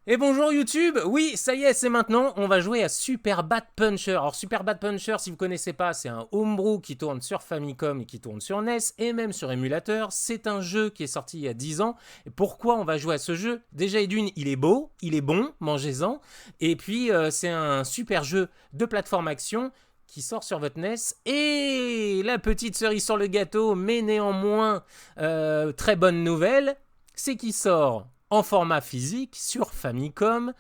Et bonjour YouTube, oui ça y est c'est maintenant, on va jouer à Super Bat Puncher. Alors Super Bat Puncher si vous connaissez pas c'est un homebrew qui tourne sur Famicom et qui tourne sur NES et même sur émulateur. C'est un jeu qui est sorti il y a 10 ans. Et pourquoi on va jouer à ce jeu? Déjà et d'une il est beau, il est bon, mangez-en. Et puis c'est un super jeu de plateforme action qui sort sur votre NES. Et la petite cerise sur le gâteau, mais néanmoins très bonne nouvelle, c'est qu'il sort en format physique sur Famicom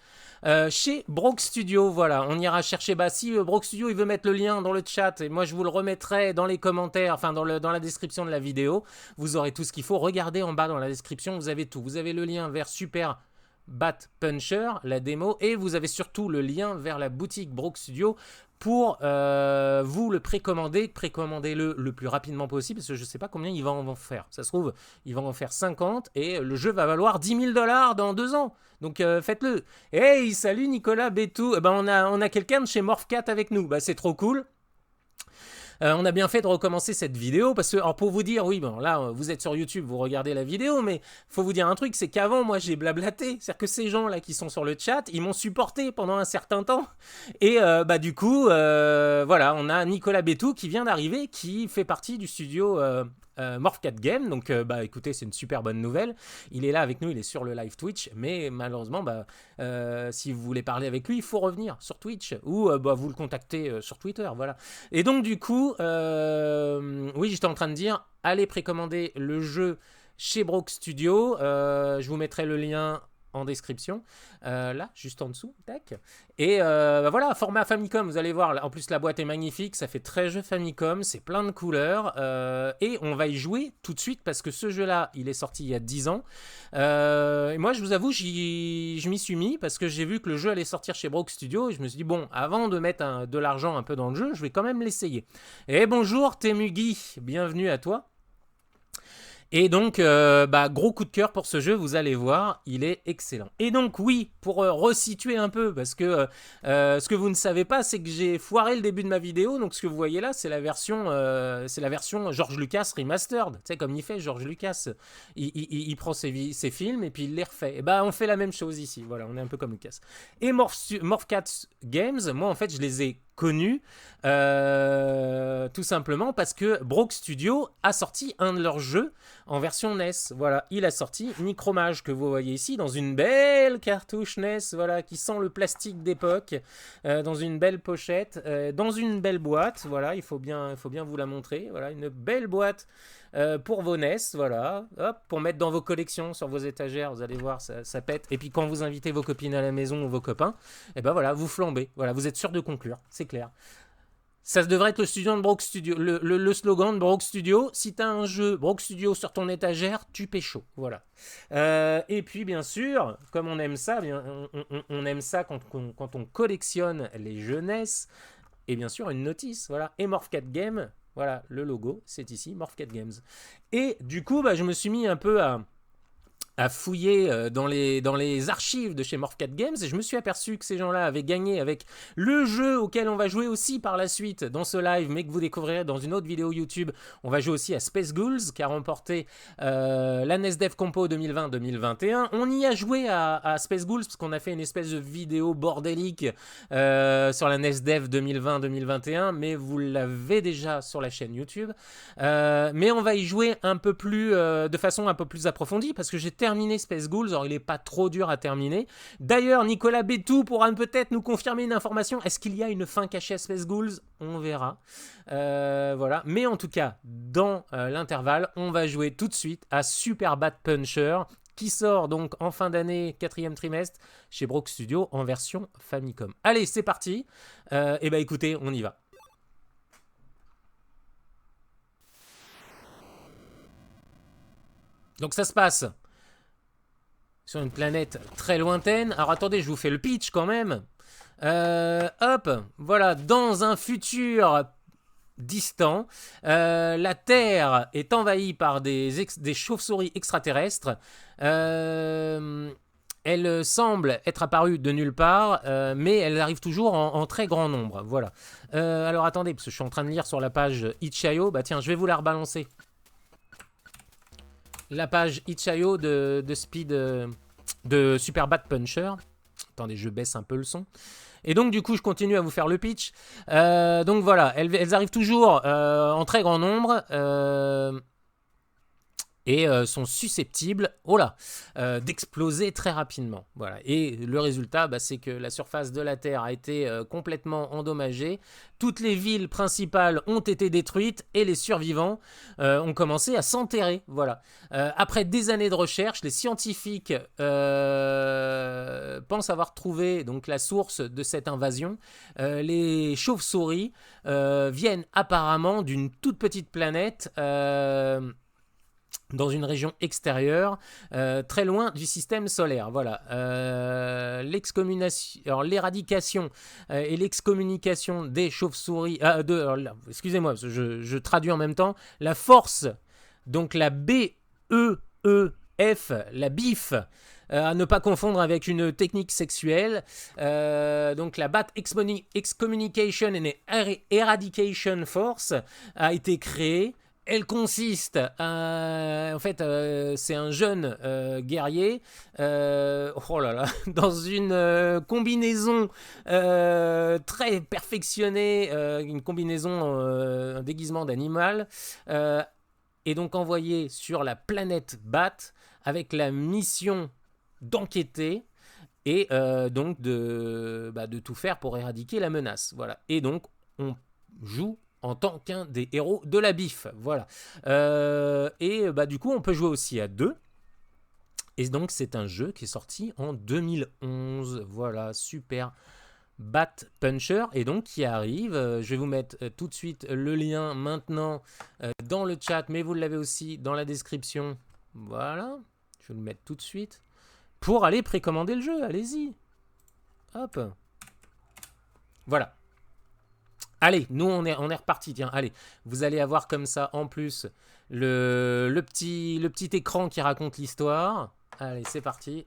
chez Brock Studio. Voilà, on ira chercher. Bah, si Brock Studio il veut mettre le lien dans le chat, et moi je vous le remettrai dans les commentaires, enfin dans la description de la vidéo, vous aurez tout ce qu'il faut. Regardez en bas dans la description, vous avez tout. Vous avez le lien vers Super Bat Puncher, la démo, et vous avez surtout le lien vers la boutique Brock Studio pour vous le précommander. Précommandez-le le plus rapidement possible parce que je ne sais pas combien il va en faire. Ça se trouve, il va en faire 50 et le jeu va valoir 10 000 $ dans 2 ans. Donc faites-le. Hey, salut Nicolas Bétou. Eh ben, on a quelqu'un de chez Morphcat avec nous. Bah, c'est trop cool. On a bien fait de recommencer cette vidéo parce que, alors pour vous dire, oui, bon là, vous êtes sur YouTube, vous regardez la vidéo, mais faut vous dire un truc, c'est qu'avant, moi, j'ai blablaté. C'est-à-dire que ces gens là qui sont sur le chat, ils m'ont supporté pendant un certain temps. Et bah du coup, voilà, on a Nicolas Bétou qui vient d'arriver, qui fait partie du studio Morphcat Game. Donc, bah écoutez, c'est une super bonne nouvelle. Il est là avec nous, il est sur le live Twitch, mais malheureusement, bah si vous voulez parler avec lui, il faut revenir sur Twitch ou bah, vous le contactez sur Twitter, voilà. Et donc du coup, oui, j'étais en train de dire, allez précommander le jeu chez Brock Studio. Je vous mettrai le lien en description, là, juste en dessous, tac. Et bah voilà, format Famicom, vous allez voir, en plus la boîte est magnifique, ça fait très jeu Famicom, c'est plein de couleurs, et on va y jouer tout de suite parce que ce jeu-là, il est sorti il y a 10 ans. Et moi, je vous avoue, je m'y suis mis parce que j'ai vu que le jeu allait sortir chez Brock Studio et je me suis dit, bon, avant de mettre de l'argent un peu dans le jeu, je vais quand même l'essayer. Et bonjour Temugi, bienvenue à toi. Et donc, bah, gros coup de cœur pour ce jeu, vous allez voir, il est excellent. Et donc, oui, pour resituer un peu, parce que ce que vous ne savez pas, c'est que j'ai foiré le début de ma vidéo. Donc, ce que vous voyez là, c'est la version George Lucas Remastered. Tu sais, comme il fait George Lucas, il prend ses films et puis il les refait. Et bah, on fait la même chose ici. Voilà, on est un peu comme Lucas. Et Morphcat Games, moi, en fait, je les ai connus tout simplement parce que Brock Studio a sorti un de leurs jeux en version NES. Voilà, il a sorti Micromage que vous voyez ici dans une belle cartouche NES, voilà, qui sent le plastique d'époque, dans une belle pochette, dans une belle boîte. Voilà, il faut bien vous la montrer. Voilà, une belle boîte pour vos NES, voilà, hop, pour mettre dans vos collections sur vos étagères. Vous allez voir, ça pète. Et puis quand vous invitez vos copines à la maison ou vos copains, et ben voilà, vous flambez. Voilà, vous êtes sûr de conclure, c'est clair. Ça devrait être le slogan de Brock Studio. Le slogan de Brock Studio. Si t'as un jeu Brock Studio sur ton étagère, tu pécho. Voilà. Et puis bien sûr, comme on aime ça, on aime ça quand on collectionne les jeunesses. Et bien sûr une notice. Voilà. Et Morphcat Game. Voilà, le logo, c'est ici, Morphcat Games. Et du coup, bah, je me suis mis un peu à fouiller dans les archives de chez Morphcat Games et je me suis aperçu que ces gens-là avaient gagné avec le jeu auquel on va jouer aussi par la suite dans ce live, mais que vous découvrirez dans une autre vidéo YouTube. On va jouer aussi à Space Ghouls qui a remporté la NES Dev Compo 2020-2021. On y a joué à Space Ghouls parce qu'on a fait une espèce de vidéo bordélique sur la NES Dev 2020-2021, mais vous l'avez déjà sur la chaîne YouTube. Mais on va y jouer un peu plus de façon un peu plus approfondie parce que j'ai terminé Space Ghouls, alors il n'est pas trop dur à terminer. D'ailleurs, Nicolas Bétou pourra peut-être nous confirmer une information. Est-ce qu'il y a une fin cachée à Space Ghouls? On verra. Voilà. Mais en tout cas, dans l'intervalle, on va jouer tout de suite à Super Bat Puncher, qui sort donc en fin d'année, 4e trimestre, chez Brock Studio, en version Famicom. Allez, c'est parti. Et bah écoutez, on y va. Donc ça se passe sur une planète très lointaine. Alors attendez, je vous fais le pitch quand même. Hop, voilà, dans un futur distant, la Terre est envahie par des chauves-souris extraterrestres. Elles semblent être apparues de nulle part, mais elles arrivent toujours en très grand nombre. Voilà. Alors attendez, parce que je suis en train de lire sur la page Itch.io. Bah tiens, je vais vous la rebalancer. La page Itch.io de Speed de Super Bat Puncher. Attendez, je baisse un peu le son. Et donc, du coup, je continue à vous faire le pitch. Donc voilà, elles arrivent toujours en très grand nombre. Et sont susceptibles d'exploser très rapidement. Voilà. Et le résultat, c'est que la surface de la Terre a été complètement endommagée. Toutes les villes principales ont été détruites et les survivants ont commencé à s'enterrer. Voilà. Après des années de recherche, les scientifiques pensent avoir trouvé donc, la source de cette invasion. Les chauves-souris viennent apparemment d'une toute petite planète dans une région extérieure, très loin du système solaire. Voilà. L'éradication et l'excommunication des chauves-souris... excusez-moi, je traduis en même temps. La force, donc la BEEF, la BIF, à ne pas confondre avec une technique sexuelle. Donc la Bat Excommunication and Eradication Force a été créée. Elle consiste en fait, c'est un jeune guerrier, dans une combinaison très perfectionnée, une combinaison, un déguisement d'animal, et donc envoyé sur la planète Bat avec la mission d'enquêter et donc de tout faire pour éradiquer la menace. Voilà. Et donc, on joue en tant qu'un des héros de la BIF. Voilà. Du coup, on peut jouer aussi à 2. Et donc, c'est un jeu qui est sorti en 2011. Voilà, super. Bat Puncher, et donc qui arrive. Je vais vous mettre tout de suite le lien maintenant dans le chat, mais vous l'avez aussi dans la description. Voilà. Je vais le mettre tout de suite. Pour aller précommander le jeu, allez-y. Hop. Voilà. Allez, nous on est reparti. Tiens, allez, vous allez avoir comme ça en plus le petit écran qui raconte l'histoire. Allez, c'est parti.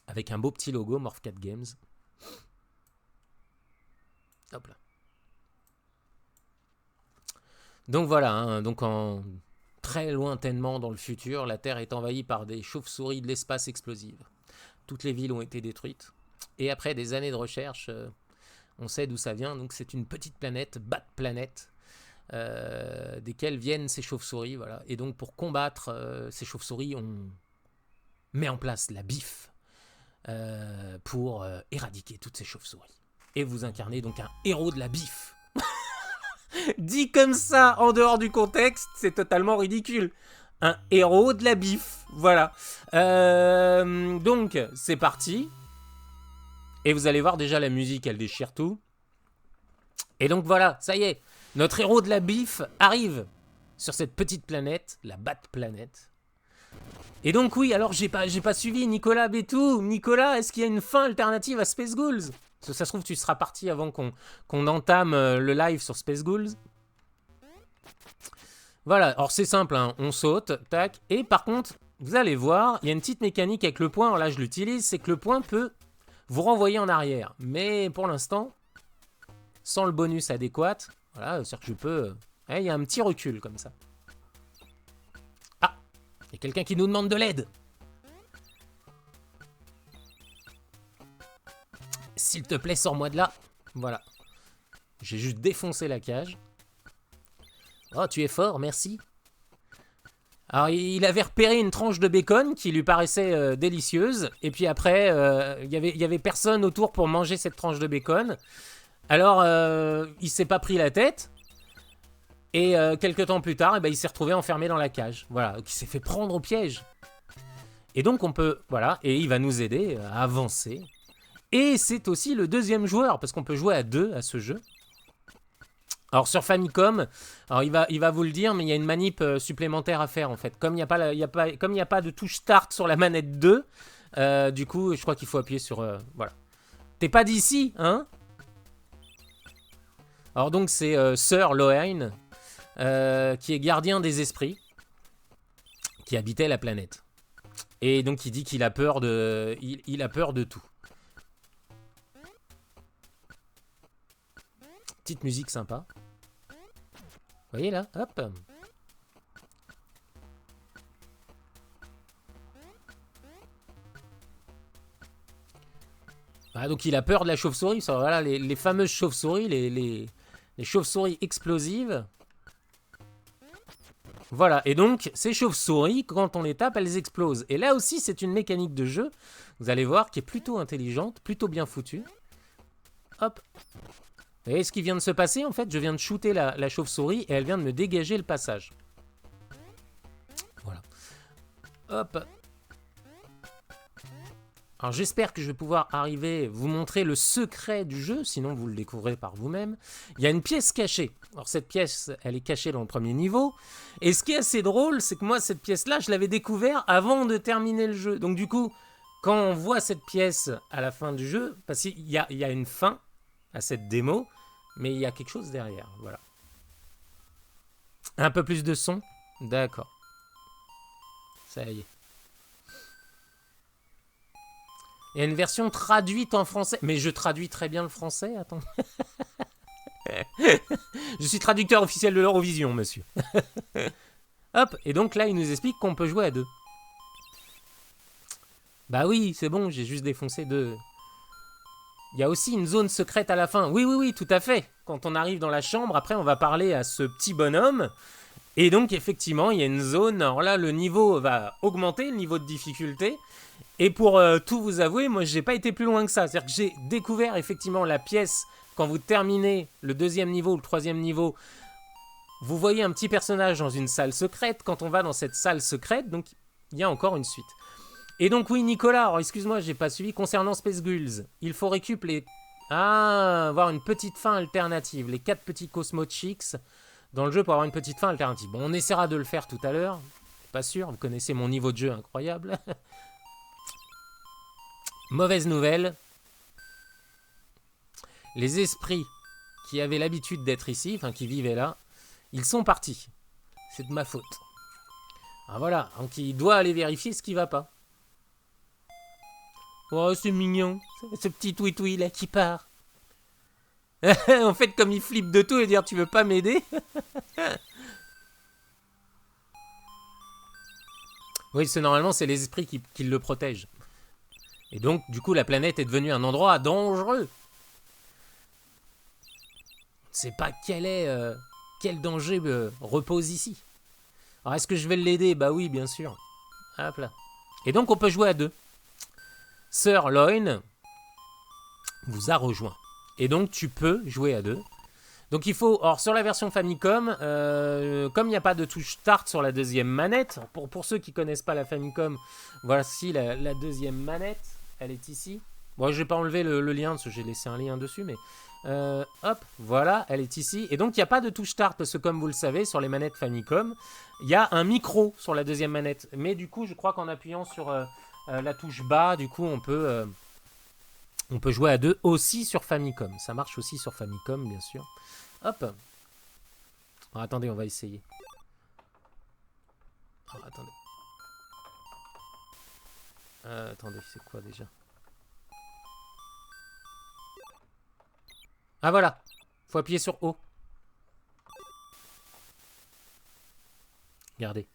Avec un beau petit logo, Morph4 Games. Hop là. Donc voilà, hein, donc en très lointainement dans le futur, la Terre est envahie par des chauves-souris de l'espace explosives. Toutes les villes ont été détruites. Et après des années de recherche... on sait d'où ça vient, donc c'est une petite planète, Bat Planet, desquelles viennent ces chauves-souris. Voilà. Et donc pour combattre ces chauves-souris, on met en place la BIF pour éradiquer toutes ces chauves-souris. Et vous incarnez donc un héros de la BIF. Dit comme ça, en dehors du contexte, c'est totalement ridicule. Un héros de la BIF, voilà. Donc c'est parti. Et vous allez voir déjà la musique, elle déchire tout. Et donc voilà, ça y est, notre héros de la BIF arrive sur cette petite planète, la Bat Planet. Et donc oui, alors j'ai pas suivi Nicolas Bétou. Nicolas, est-ce qu'il y a une fin alternative à Space Ghouls? Parce que ça se trouve, tu seras parti avant qu'on entame le live sur Space Ghouls. Voilà, alors c'est simple, hein, on saute, tac. Et par contre, vous allez voir, il y a une petite mécanique avec le point. Alors là, je l'utilise, c'est que le point peut vous renvoyer en arrière. Mais pour l'instant, sans le bonus adéquat, voilà, c'est-à-dire que je peux... il y a un petit recul comme ça. Ah, il y a quelqu'un qui nous demande de l'aide. S'il te plaît, sors-moi de là. Voilà. J'ai juste défoncé la cage. Oh, tu es fort, merci. Alors, il avait repéré une tranche de bacon qui lui paraissait délicieuse. Et puis après, il y avait personne autour pour manger cette tranche de bacon. Alors, il s'est pas pris la tête. Et quelques temps plus tard, il s'est retrouvé enfermé dans la cage. Voilà, il s'est fait prendre au piège. Et donc, on peut... Voilà, et il va nous aider à avancer. Et c'est aussi le deuxième joueur, parce qu'on peut jouer à 2 à ce jeu. Alors sur Famicom, alors il va vous le dire, mais il y a une manip supplémentaire à faire en fait. Comme il n'y a pas de touche start sur la manette 2, du coup je crois qu'il faut appuyer sur... voilà. T'es pas d'ici, hein? Alors donc c'est Sir Lohain, qui est gardien des esprits, qui habitait la planète. Et donc il dit qu'il a peur de... il a peur de tout. Petite musique sympa. Vous voyez là, hop. Ah, donc il a peur de la chauve-souris. Voilà, les fameuses chauves-souris, les chauves-souris explosives. Voilà, et donc ces chauves-souris, quand on les tape, elles explosent. Et là aussi, c'est une mécanique de jeu, vous allez voir, qui est plutôt intelligente, plutôt bien foutue. Hop. Vous voyez ce qui vient de se passer, en fait? Je viens de shooter la chauve-souris et elle vient de me dégager le passage. Voilà. Hop. Alors j'espère que je vais pouvoir arriver, vous montrer le secret du jeu, sinon vous le découvrez par vous-même. Il y a une pièce cachée. Alors cette pièce, elle est cachée dans le premier niveau. Et ce qui est assez drôle, c'est que moi, cette pièce-là, je l'avais découvert avant de terminer le jeu. Donc du coup, quand on voit cette pièce à la fin du jeu, parce qu'il y a une fin à cette démo, mais il y a quelque chose derrière, voilà. Un peu plus de son? D'accord. Ça y est. Il y a une version traduite en français. Mais je traduis très bien le français, attends. Je suis traducteur officiel de l'Eurovision, monsieur. Hop, et donc là, il nous explique qu'on peut jouer à 2. Bah oui, c'est bon, j'ai juste défoncé 2. Il y a aussi une zone secrète à la fin. Oui, oui, oui, tout à fait. Quand on arrive dans la chambre, après, on va parler à ce petit bonhomme. Et donc, effectivement, il y a une zone... Alors là, le niveau va augmenter, le niveau de difficulté. Et pour tout vous avouer, moi, j'ai pas été plus loin que ça. C'est-à-dire que j'ai découvert, effectivement, la pièce... Quand vous terminez le 2e niveau ou le 3e niveau, vous voyez un petit personnage dans une salle secrète. Quand on va dans cette salle secrète, donc, il y a encore une suite. Et donc, oui, Nicolas, alors excuse-moi, j'ai pas suivi. Concernant Space Gulls, il faut récupérer... Ah, avoir une petite fin alternative. Les 4 petits Cosmo Chicks dans le jeu pour avoir une petite fin alternative. Bon, on essaiera de le faire tout à l'heure. Pas sûr, vous connaissez mon niveau de jeu incroyable. Mauvaise nouvelle. Les esprits qui avaient l'habitude d'être ici, enfin qui vivaient là, ils sont partis. C'est de ma faute. Ah voilà, donc il doit aller vérifier ce qui va pas. Oh, c'est mignon, ce petit Toui-Toui là qui part. En fait, comme il flippe de tout et dire tu veux pas m'aider. Oui, normalement, c'est les esprits qui le protègent. Et donc, du coup, la planète est devenue un endroit dangereux. On ne sait pas quel danger repose ici. Alors, est-ce que je vais l'aider? Bah oui, bien sûr. Hop là. Et donc, on peut jouer à 2. Sir Loin vous a rejoint. Et donc, tu peux jouer à 2. Donc, il faut... Alors, sur la version Famicom, comme il n'y a pas de touche Start sur la 2e manette, pour ceux qui ne connaissent pas la Famicom, voici la 2e manette. Elle est ici. Bon, je vais pas enlever le lien, parce que j'ai laissé un lien dessus, mais... hop, voilà, elle est ici. Et donc, il n'y a pas de touche Start, parce que comme vous le savez, sur les manettes Famicom, il y a un micro sur la 2e manette. Mais du coup, je crois qu'en appuyant sur la touche bas, du coup, on peut jouer à 2 aussi sur Famicom. Ça marche aussi sur Famicom, bien sûr. Hop. Alors, attendez, on va essayer. Alors, attendez. Attendez, c'est quoi déjà? Ah voilà, faut appuyer sur O. Regardez.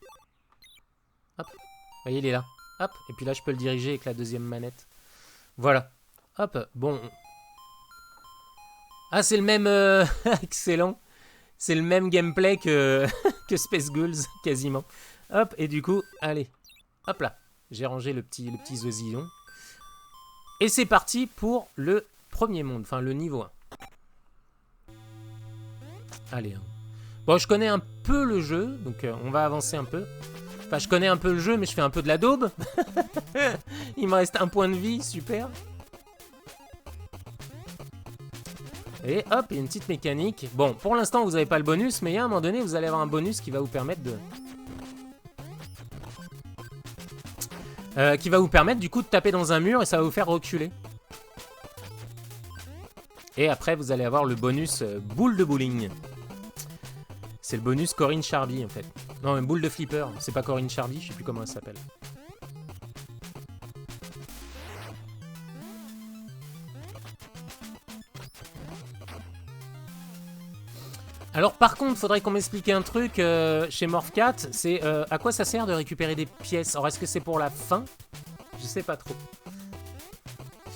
Hop, vous voyez, il est là. Hop, et puis là, je peux le diriger avec la 2e manette. Voilà. Hop, bon. Ah, c'est le même... Excellent. C'est le même gameplay que, que Space Ghouls, quasiment. Hop, et du coup, allez. Hop là. J'ai rangé le petit zozillon. Et c'est parti pour le premier monde, enfin le niveau 1. Allez. Hein. Bon, je connais un peu le jeu, donc on va avancer un peu. Enfin, je connais un peu le jeu, mais je fais un peu de la daube. Il me reste un point de vie, super. Et hop, il y a une petite mécanique. Bon, pour l'instant, vous n'avez pas le bonus, mais à un moment donné, vous allez avoir un bonus qui va vous permettre de... qui va vous permettre, du coup, de taper dans un mur et ça va vous faire reculer. Et après, vous allez avoir le bonus boule de bowling. C'est le bonus Corinne Charby, en fait. Non, une boule de flipper. C'est pas Corinne Charby, je sais plus comment elle s'appelle. Alors par contre, il faudrait qu'on m'explique un truc chez Morphcat, c'est à quoi ça sert de récupérer des pièces? Alors est-ce que c'est pour la fin? Je sais pas trop.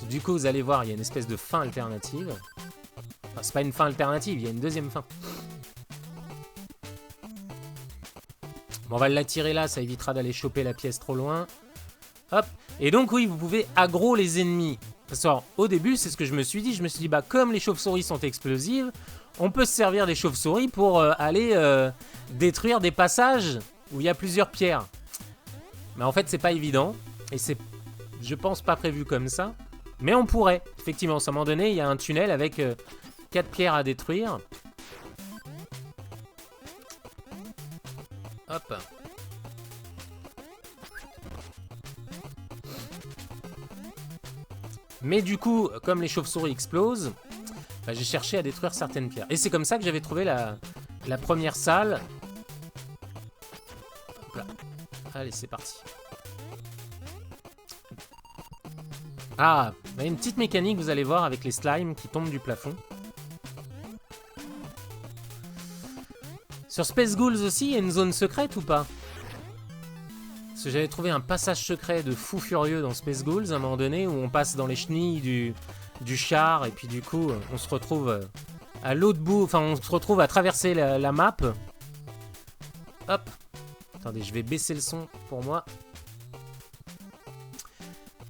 Du coup, vous allez voir, il y a une espèce de fin alternative. Enfin, c'est pas une fin alternative, il y a une deuxième fin. Bon, on va l'attirer là, ça évitera d'aller choper la pièce trop loin. Hop. Et donc, oui, vous pouvez aggro les ennemis. Parce que, au début, c'est ce que je me suis dit. Je me suis dit, bah, comme les chauves-souris sont explosives, on peut se servir des chauves-souris pour aller détruire des passages où il y a plusieurs pierres. Mais en fait, c'est pas évident. Et c'est, je pense, pas prévu comme ça. Mais on pourrait. Effectivement, à un moment donné, il y a un tunnel avec 4 pierres à détruire. Hop. Mais du coup, comme les chauves-souris explosent, bah, j'ai cherché à détruire certaines pierres. Et c'est comme ça que j'avais trouvé la première salle. Hop là. Allez, c'est parti. Ah, il y a une petite mécanique, vous allez voir, avec les slimes qui tombent du plafond. Sur Space Ghouls aussi, il y a une zone secrète ou pas? Parce que j'avais trouvé un passage secret de fou furieux dans Space Ghouls à un moment donné où on passe dans les chenilles du char et puis du coup on se retrouve à l'autre bout, enfin on se retrouve à traverser la map. Hop. Attendez, je vais baisser le son pour moi.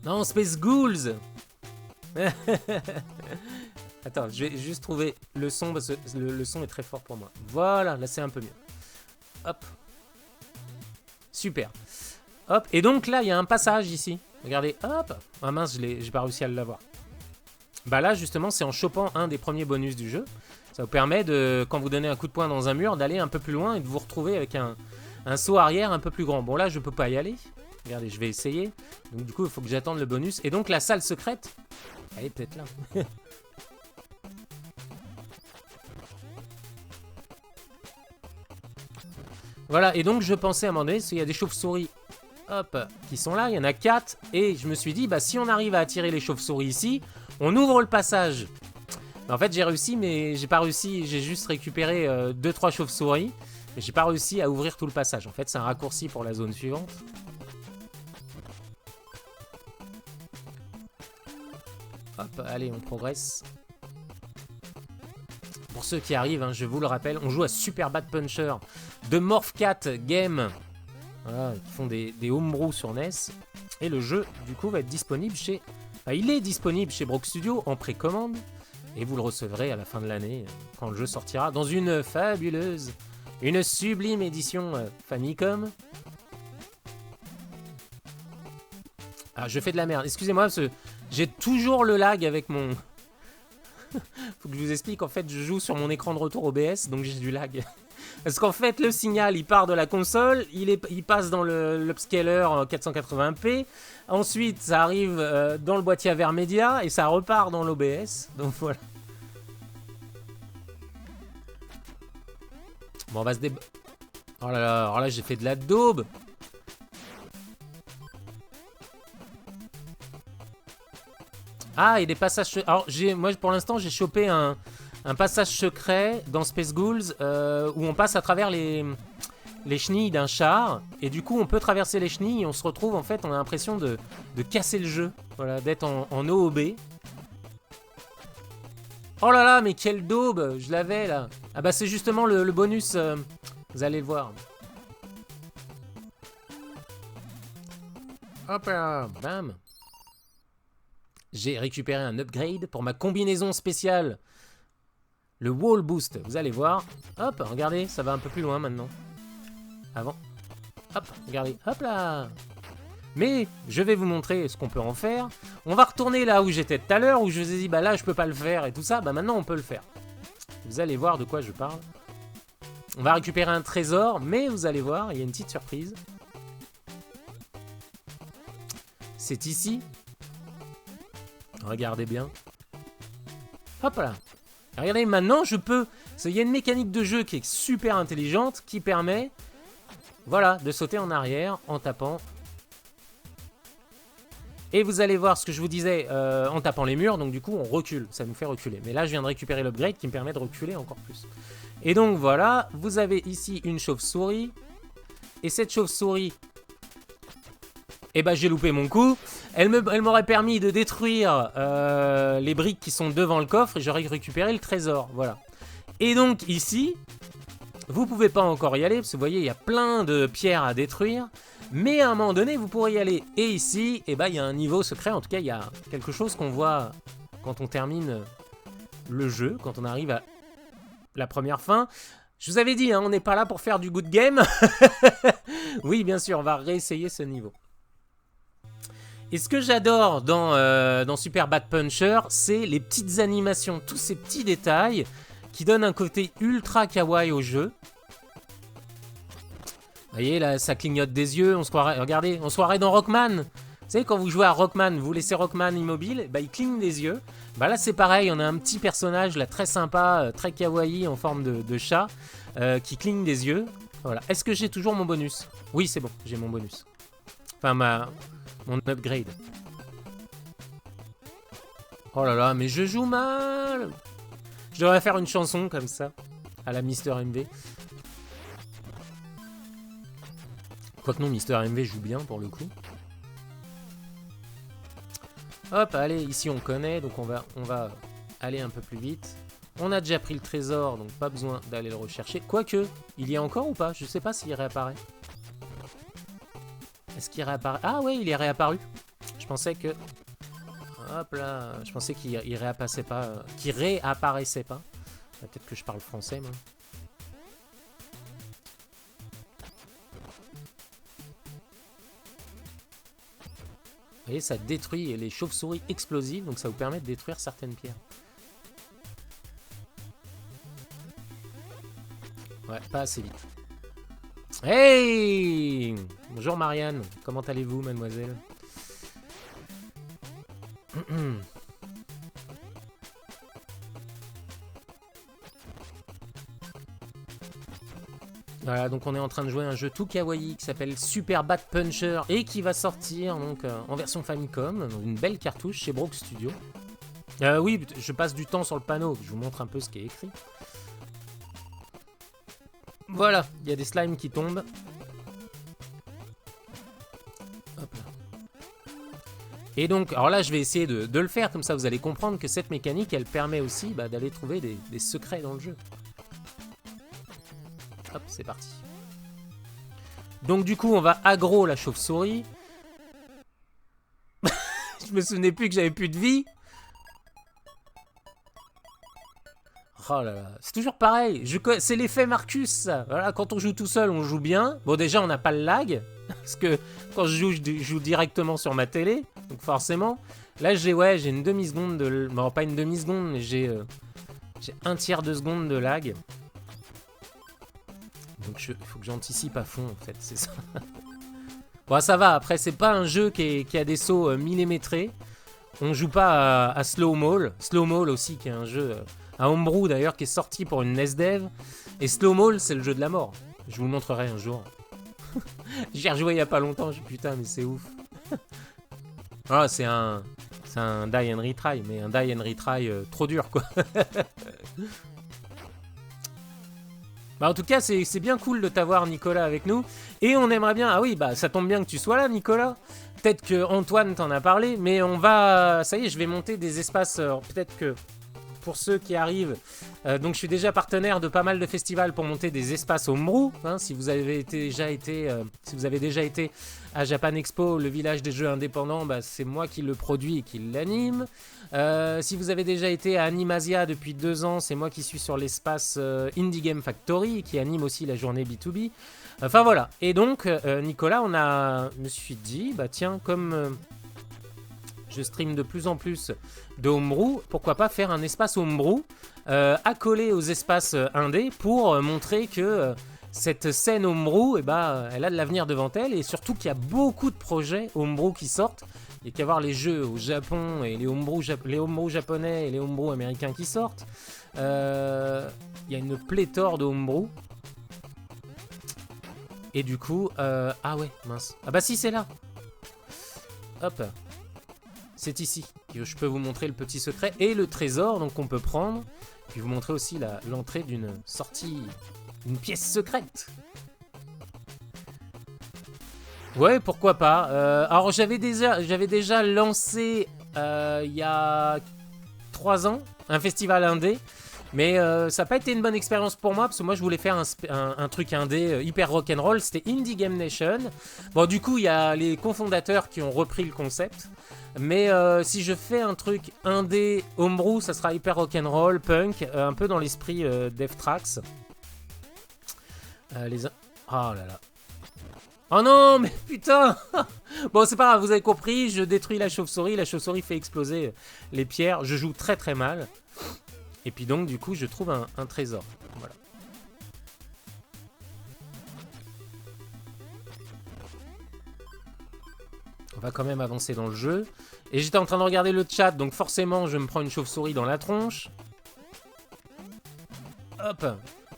Non, Space Ghouls. Attends, je vais juste trouver le son parce que le son est très fort pour moi. Voilà, là c'est un peu mieux. Hop. Super. Hop, et donc là, il y a un passage ici. Regardez, hop. Ah mince, j'ai pas réussi à l'avoir. Bah là, justement, c'est en chopant un des premiers bonus du jeu. Ça vous permet de, quand vous donnez un coup de poing dans un mur, d'aller un peu plus loin et de vous retrouver avec un saut arrière un peu plus grand. Bon, là, je peux pas y aller. Regardez, je vais essayer. Donc du coup, il faut que j'attende le bonus. Et donc, la salle secrète, elle est peut-être là. Voilà, et donc je pensais à un moment donné, parce qu'il y a des chauves-souris, hop, qui sont là, il y en a 4, et je me suis dit, bah si on arrive à attirer les chauves-souris ici, on ouvre le passage. En fait, j'ai réussi, mais j'ai pas réussi, j'ai juste récupéré 2-3 chauves-souris, mais j'ai pas réussi à ouvrir tout le passage. En fait, c'est un raccourci pour la zone suivante. Hop, allez, on progresse. Pour ceux qui arrivent, hein, je vous le rappelle, on joue à Super Bad Puncher de Morphcat Game. Voilà, qui font des homebrew sur NES. Et le jeu, du coup, va être disponible chez... Enfin, il est disponible chez Brock Studio en précommande. Et vous le recevrez à la fin de l'année, quand le jeu sortira, dans une fabuleuse, une sublime édition Famicom. Ah, je fais de la merde. Excusez-moi, parce que j'ai toujours le lag avec mon... Faut que je vous explique, en fait, je joue sur mon écran de retour OBS, donc j'ai du lag. Parce qu'en fait, le signal, il part de la console, il passe dans l'upscaler en 480p, ensuite, ça arrive dans le boîtier AverMedia, et ça repart dans l'OBS, donc voilà. Bon, on va se déb... Oh là là, alors là, j'ai fait de la daube. Ah, et des passages... Alors, moi, pour l'instant, j'ai chopé un passage secret dans Space Ghouls où on passe à travers les chenilles d'un char. Et du coup, on peut traverser les chenilles et on se retrouve, en fait, on a l'impression de casser le jeu. Voilà, d'être en OOB. Oh là là, mais quelle daube! Je l'avais, là. Ah bah, c'est justement le bonus. Vous allez le voir. Hop là, bam. J'ai récupéré un upgrade pour ma combinaison spéciale. Le wall boost, vous allez voir. Hop, regardez, ça va un peu plus loin maintenant. Avant. Hop, regardez, hop là. Mais je vais vous montrer ce qu'on peut en faire. On va retourner là où j'étais tout à l'heure, où je vous ai dit, bah là je peux pas le faire et tout ça. Bah maintenant on peut le faire. Vous allez voir de quoi je parle. On va récupérer un trésor, mais vous allez voir, il y a une petite surprise. C'est ici. Regardez bien. Hop là. Regardez, maintenant je peux... Il y a une mécanique de jeu qui est super intelligente, qui permet, voilà, de sauter en arrière en tapant. Et vous allez voir ce que je vous disais en tapant les murs, donc du coup on recule, ça nous fait reculer. Mais là je viens de récupérer l'upgrade qui me permet de reculer encore plus. Et donc voilà, vous avez ici une chauve-souris. Et cette chauve-souris, Et bah j'ai loupé mon coup. Elle m'aurait permis de détruire les briques qui sont devant le coffre et j'aurais récupéré le trésor. Voilà. Et donc ici, vous pouvez pas encore y aller parce que vous voyez, il y a plein de pierres à détruire. Mais à un moment donné, vous pourrez y aller. Et ici, et bah il y a un niveau secret. En tout cas, il y a quelque chose qu'on voit quand on termine le jeu, quand on arrive à la première fin. Je vous avais dit, hein, on n'est pas là pour faire du good game. Oui, bien sûr, on va réessayer ce niveau. Et ce que j'adore dans Super Bat Puncher, c'est les petites animations, tous ces petits détails qui donnent un côté ultra kawaii au jeu. Vous voyez, là, ça clignote des yeux, on se croirait, regardez, on se croirait dans Rockman. Vous savez, quand vous jouez à Rockman, vous laissez Rockman immobile, bah, il cligne des yeux. Bah là, c'est pareil, on a un petit personnage là très sympa, très kawaii, en forme de chat, qui cligne des yeux. Voilà. Est-ce que j'ai toujours mon bonus? Oui, c'est bon, j'ai mon bonus. Enfin, mon upgrade. Oh là là, mais je joue mal. Je devrais faire une chanson comme ça, à la Mister MV. Quoique non, Mister MV joue bien pour le coup. Hop, allez, ici on connaît, donc on va aller un peu plus vite. On a déjà pris le trésor, donc pas besoin d'aller le rechercher. Quoique, il y a encore ou pas? Je sais pas s'il réapparaît. Est-ce qu'il réapparaît? Ah ouais, il est réapparu. Je pensais que... Hop là, je pensais qu'il réapparaissait pas. Qu'il réapparaissait pas. Peut-être que je parle français, moi. Vous voyez, ça détruit les chauves-souris explosives, donc ça vous permet de détruire certaines pierres. Ouais, pas assez vite. Hey! Bonjour Marianne, comment allez-vous, mademoiselle? Voilà, donc on est en train de jouer un jeu tout kawaii qui s'appelle Super Bat Puncher et qui va sortir donc en version Famicom, dans une belle cartouche chez Brook Studio. Oui, je passe du temps sur le panneau, je vous montre un peu ce qui est écrit. Voilà, il y a des slimes qui tombent. Hop là. Et donc, alors là, je vais essayer de le faire, comme ça vous allez comprendre que cette mécanique, elle permet aussi d'aller trouver des secrets dans le jeu. Hop, c'est parti. Donc du coup, on va aggro la chauve-souris. Je me souvenais plus que j'avais plus de vie. Oh là là, c'est toujours pareil. C'est l'effet Marcus, ça. Voilà, quand on joue tout seul, on joue bien. Bon, déjà, on n'a pas le lag. Parce que quand je joue directement sur ma télé. Donc forcément. Là, j'ai une demi-seconde de... Bon, pas une demi-seconde, mais j'ai un tiers de seconde de lag. Donc il faut que j'anticipe à fond, en fait, c'est ça. Bon, ça va, après, c'est pas un jeu qui a des sauts millimétrés. On joue pas à Slow Mall. Slow Mall aussi, qui est un jeu... un homebrew, d'ailleurs, qui est sorti pour une NES Dev. Et Slow Mall, c'est le jeu de la mort. Je vous le montrerai un jour. J'y ai rejoué il y a pas longtemps, putain, mais c'est ouf. Ah, c'est un die and retry, mais un die and retry trop dur, quoi. Bah en tout cas, c'est bien cool de t'avoir, Nicolas, avec nous. Et on aimerait bien... Ah oui, bah ça tombe bien que tu sois là, Nicolas. Peut-être que Antoine t'en a parlé, mais on va... Ça y est, je vais monter des espaces... Peut-être que pour ceux qui arrivent... donc je suis déjà partenaire de pas mal de festivals pour monter des espaces homebrew. Hein, si vous avez déjà été à Japan Expo, le village des jeux indépendants, bah, c'est moi qui le produis et qui l'anime. Si vous avez déjà été à Animasia depuis 2 ans, c'est moi qui suis sur l'espace Indie Game Factory et qui anime aussi la journée B2B. Enfin voilà. Et donc, Nicolas, je me suis dit, bah tiens, comme je stream de plus en plus de homebrew, pourquoi pas faire un espace homebrew accolé aux espaces indés pour montrer que cette scène homebrew, elle a de l'avenir devant elle et surtout qu'il y a beaucoup de projets homebrew qui sortent. Il y a qu'à voir les jeux au Japon et les homebrew japonais et les homebrew américains qui sortent. Il y a une pléthore de homebrew. Et du coup... ah ouais, mince. Ah bah si, c'est là. Hop. C'est ici que je peux vous montrer le petit secret et le trésor donc qu'on peut prendre. Puis vous montrer aussi l'entrée d'une sortie, une pièce secrète. Ouais, pourquoi pas. Alors j'avais déjà lancé il y a 3 ans un festival indé, mais ça n'a pas été une bonne expérience pour moi parce que moi je voulais faire un truc indé hyper rock'n'roll. C'était Indie Game Nation. Bon, du coup il y a les cofondateurs qui ont repris le concept, mais si je fais un truc indé homebrew, ça sera hyper rock'n'roll, punk, un peu dans l'esprit Death Tracks. Oh là là. Oh non, mais putain. Bon, c'est pas grave, vous avez compris, je détruis la chauve-souris fait exploser les pierres, je joue très très mal. Et puis donc, du coup, je trouve un trésor. Voilà. On va quand même avancer dans le jeu. Et j'étais en train de regarder le chat, donc forcément, je me prends une chauve-souris dans la tronche. Hop.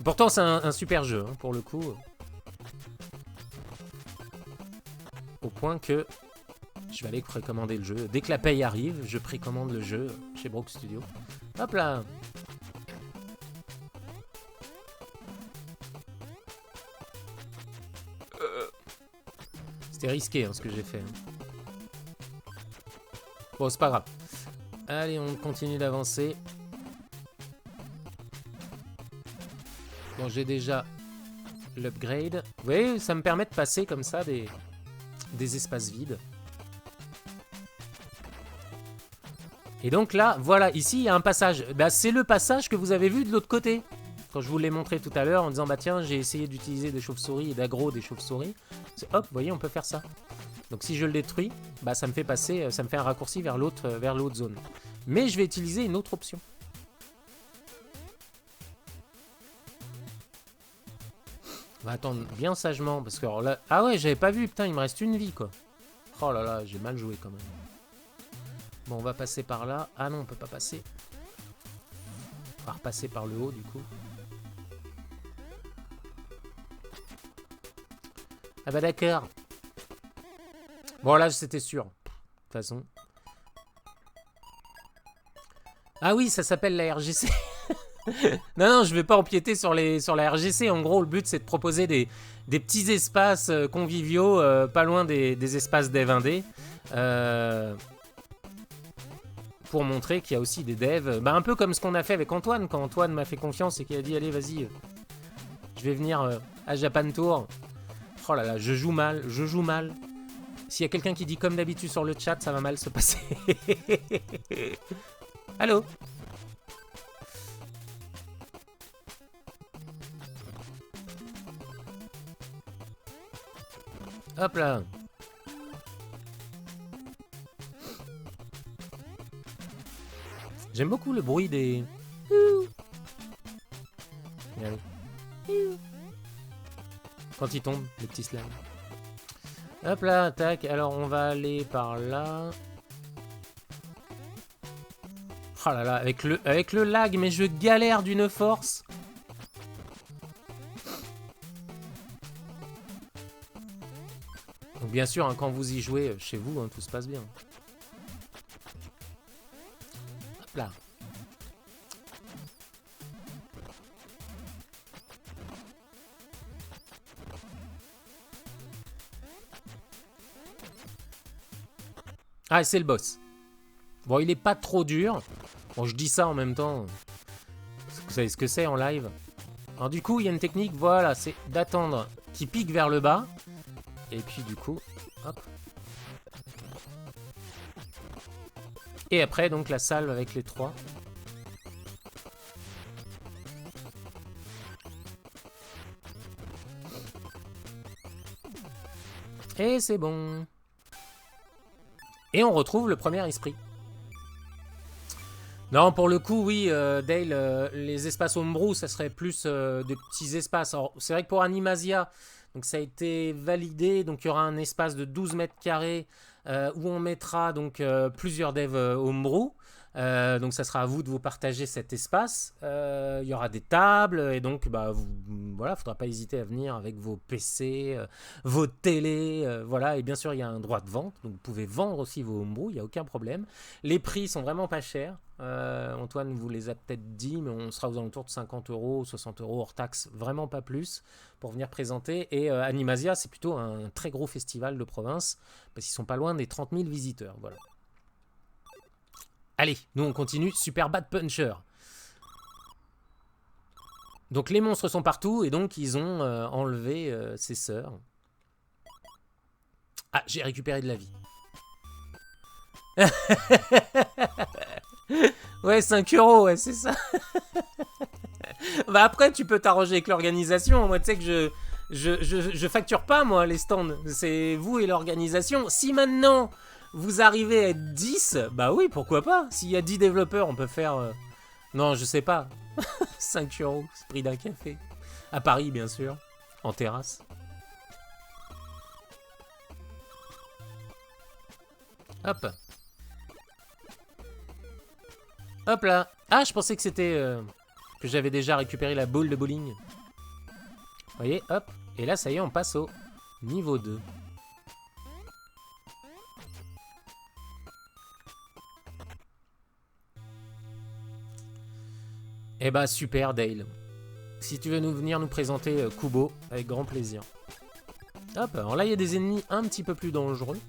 Pourtant, c'est un super jeu, hein, pour le coup. Au point que je vais aller précommander le jeu. Dès que la paye arrive, je précommande le jeu chez Brook Studio. Hop là. C'était risqué hein, ce que j'ai fait. Bon, c'est pas grave. Allez, on continue d'avancer. Bon, j'ai déjà l'upgrade. Vous voyez, ça me permet de passer comme ça des espaces vides. Et donc là, voilà, ici, il y a un passage. Bah, c'est le passage que vous avez vu de l'autre côté. Quand je vous l'ai montré tout à l'heure en disant, bah tiens, j'ai essayé d'utiliser des chauves-souris et d'aggro des chauves-souris. Hop, vous voyez, on peut faire ça. Donc si je le détruis, bah, ça me fait passer, ça me fait un raccourci vers l'autre zone. Mais je vais utiliser une autre option. On va attendre bien sagement, parce que alors là... Ah ouais, j'avais pas vu, putain, il me reste une vie, quoi. Oh là là, j'ai mal joué, quand même. Bon, on va passer par là. Ah non, on peut pas passer. On va repasser par le haut, du coup. Ah bah d'accord. Bon, là, c'était sûr. De toute façon. Ah oui, ça s'appelle la RGC. Non, je vais pas empiéter sur la RGC. En gros, le but, c'est de proposer des petits espaces conviviaux, pas loin des espaces dev indé. Pour montrer qu'il y a aussi des devs. Bah, un peu comme ce qu'on a fait avec Antoine, quand Antoine m'a fait confiance et qu'il a dit, allez, vas-y, je vais venir à Japan Tour. Oh là là, je joue mal. S'il y a quelqu'un qui dit comme d'habitude sur le chat, ça va mal se passer. Allô? Hop là. J'aime beaucoup le bruit des... Quand ils tombent, les petits slimes. Hop là, tac. Alors, on va aller par là. Oh là là, avec le lag, mais je galère d'une force. Donc bien sûr, hein, quand vous y jouez chez vous, hein, tout se passe bien. Hop là. Ah, c'est le boss. Bon, il est pas trop dur. Bon, je dis ça en même temps. Vous savez ce que c'est en live. Alors du coup, il y a une technique, voilà, c'est d'attendre qu'il pique vers le bas. Et puis du coup, hop. Et après, donc, la salve avec les 3. Et c'est bon. Et on retrouve le premier esprit. Non, pour le coup, oui, Dale, les espaces homebrew, ça serait plus des petits espaces. Alors, c'est vrai que pour Animasia, donc ça a été validé. Donc, il y aura un espace de 12 mètres carrés où on mettra donc plusieurs devs homebrew. Donc ça sera à vous de vous partager cet espace. Il y aura des tables et donc voilà, faudra pas hésiter à venir avec vos PC, vos télés, voilà. Et bien sûr il y a un droit de vente, donc vous pouvez vendre aussi vos homebrew, il y a aucun problème. Les prix sont vraiment pas chers. Antoine vous les a peut-être dit, mais on sera aux alentours de 50 €, 60 € hors taxe, vraiment pas plus, pour venir présenter. Et Animasia, c'est plutôt un très gros festival de province, parce qu'ils sont pas loin des 30 000 visiteurs, voilà. Allez, nous on continue. Super Bad Puncher. Donc les monstres sont partout et donc ils ont enlevé ses sœurs. Ah, j'ai récupéré de la vie. Ouais, 5 €, ouais, c'est ça. Bah après, tu peux t'arranger avec l'organisation. Moi, tu sais que je facture pas, moi, les stands. C'est vous et l'organisation. Si maintenant... vous arrivez à être 10, bah oui, pourquoi pas. S'il y a 10 développeurs, on peut faire... Non, je sais pas. 5 €, c'est le prix d'un café. À Paris, bien sûr. En terrasse. Hop. Hop là. Ah, je pensais que c'était... que j'avais déjà récupéré la boule de bowling. Vous voyez, hop. Et là, ça y est, on passe au niveau 2. Eh bah super Dale. Si tu veux venir nous présenter Kubo, avec grand plaisir. Hop, alors là il y a des ennemis un petit peu plus dangereux.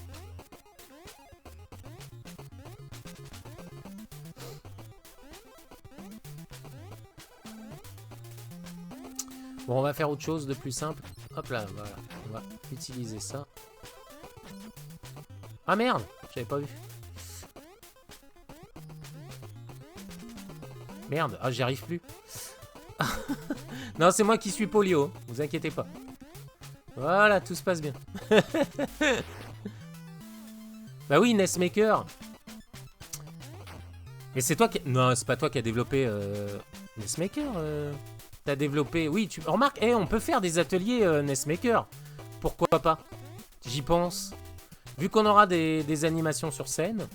Bon, on va faire autre chose de plus simple. Hop là, voilà. On va utiliser ça. Ah merde, j'avais pas vu. Merde, ah j'y arrive plus. Non, c'est moi qui suis polio, vous inquiétez pas. Voilà, tout se passe bien. Bah oui, Nessmaker. Mais c'est toi qui... Non, c'est pas toi qui a développé Nessmaker. T'as développé... Oui, tu... Remarque, on peut faire des ateliers Nessmaker. Pourquoi pas? J'y pense. Vu qu'on aura des animations sur scène.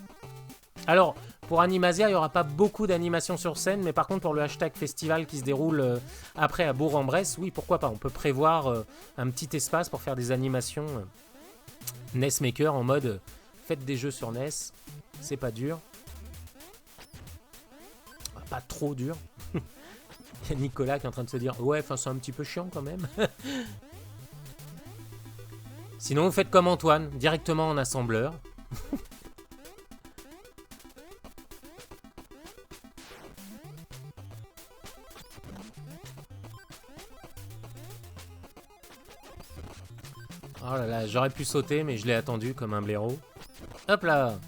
Alors... pour Animasia, il n'y aura pas beaucoup d'animations sur scène, mais par contre, pour le hashtag festival qui se déroule après à Bourg-en-Bresse, oui, pourquoi pas. On peut prévoir un petit espace pour faire des animations Nessmaker en mode faites des jeux sur NES. C'est pas dur. Pas trop dur. Il y a Nicolas qui est en train de se dire ouais, enfin, c'est un petit peu chiant quand même. Sinon, vous faites comme Antoine, directement en assembleur. Oh là là, j'aurais pu sauter, mais je l'ai attendu comme un blaireau. Hop là!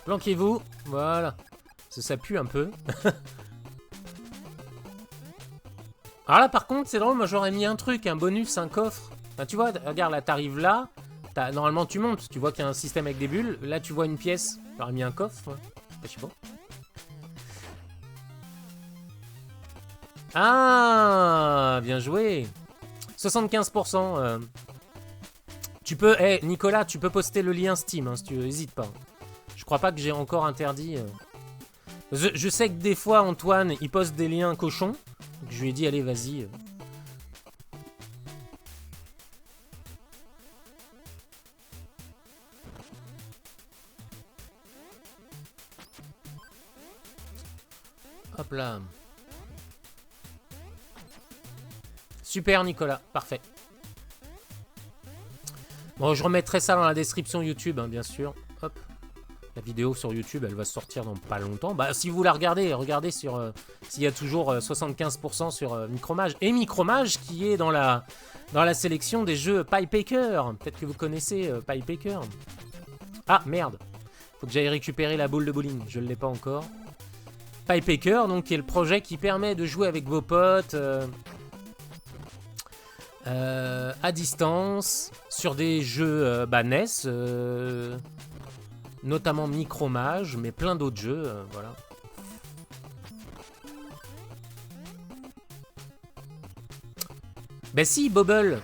Planquez-vous, voilà. Ça pue un peu. Alors là, par contre, c'est drôle, moi j'aurais mis un truc, un bonus, un coffre. Enfin, tu vois, regarde, là, t'arrives là. Normalement, tu montes, tu vois qu'il y a un système avec des bulles. Là, tu vois une pièce. J'aurais mis un coffre. Ouais. Je sais pas. Ah, bien joué. 75%. Tu peux, Nicolas, tu peux poster le lien Steam, hein, si tu veux, hésite pas. Je crois pas que j'ai encore interdit. Je sais que des fois, Antoine, il poste des liens cochons. Donc je lui ai dit, allez, vas-y. Hop là. Super, Nicolas. Parfait. Bon, je remettrai ça dans la description YouTube, hein, bien sûr. Hop. La vidéo sur YouTube, elle va sortir dans pas longtemps. Bah, si vous la regardez, regardez sur s'il y a toujours 75% sur Micromage. Et Micromage qui est dans la sélection des jeux Piepaker. Peut-être que vous connaissez Piepaker. Ah, merde. Faut que j'aille récupérer la boule de bowling. Je ne l'ai pas encore. Piepaker, donc, qui est le projet qui permet de jouer avec vos potes à distance sur des jeux NES. Notamment Micromage, mais plein d'autres jeux, voilà. Bah si, Bobble.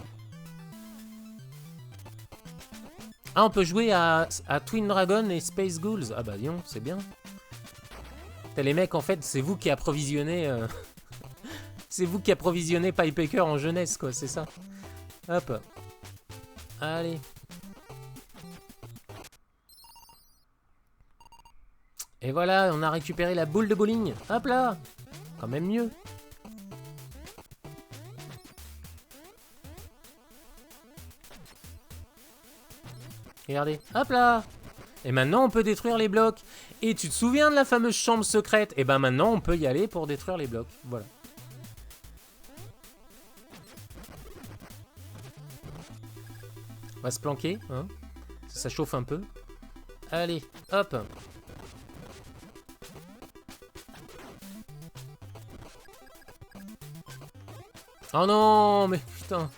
Ah, on peut jouer à Twin Dragon et Space Ghouls. Ah bah dis c'est bien. T'as les mecs, en fait, c'est vous qui approvisionnez... c'est vous qui approvisionnez Pipehacker en jeunesse, quoi, c'est ça. Hop. Allez. Et voilà, on a récupéré la boule de bowling. Hop là. Quand même mieux. Regardez, hop là. Et maintenant, on peut détruire les blocs. Et tu te souviens de la fameuse chambre secrète? Et ben maintenant, on peut y aller pour détruire les blocs. Voilà. On va se planquer, hein. Ça chauffe un peu. Allez, hop. Oh non, mais putain.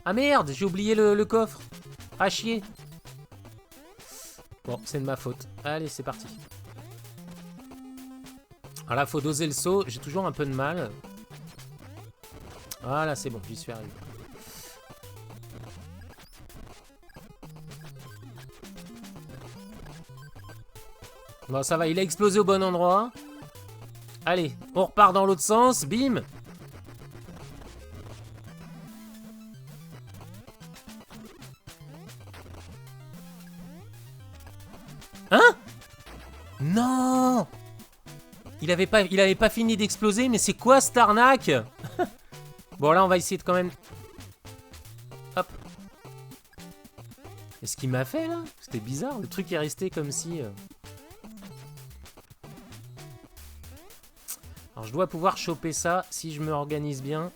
Ah merde, j'ai oublié le coffre. Ah chier. Bon, c'est de ma faute. Allez, c'est parti. Alors là, faut doser le saut. J'ai toujours un peu de mal. Voilà, c'est bon, j'y suis arrivé. Bon, ça va, il a explosé au bon endroit. Allez, on repart dans l'autre sens. Bim. Hein? Non! Il avait pas fini d'exploser, mais c'est quoi cette arnaque? Bon, là, on va essayer de quand même... Hop. Et ce qu'il m'a fait, là? C'était bizarre. Le truc est resté comme si... Alors, je dois pouvoir choper ça si je me organise bien.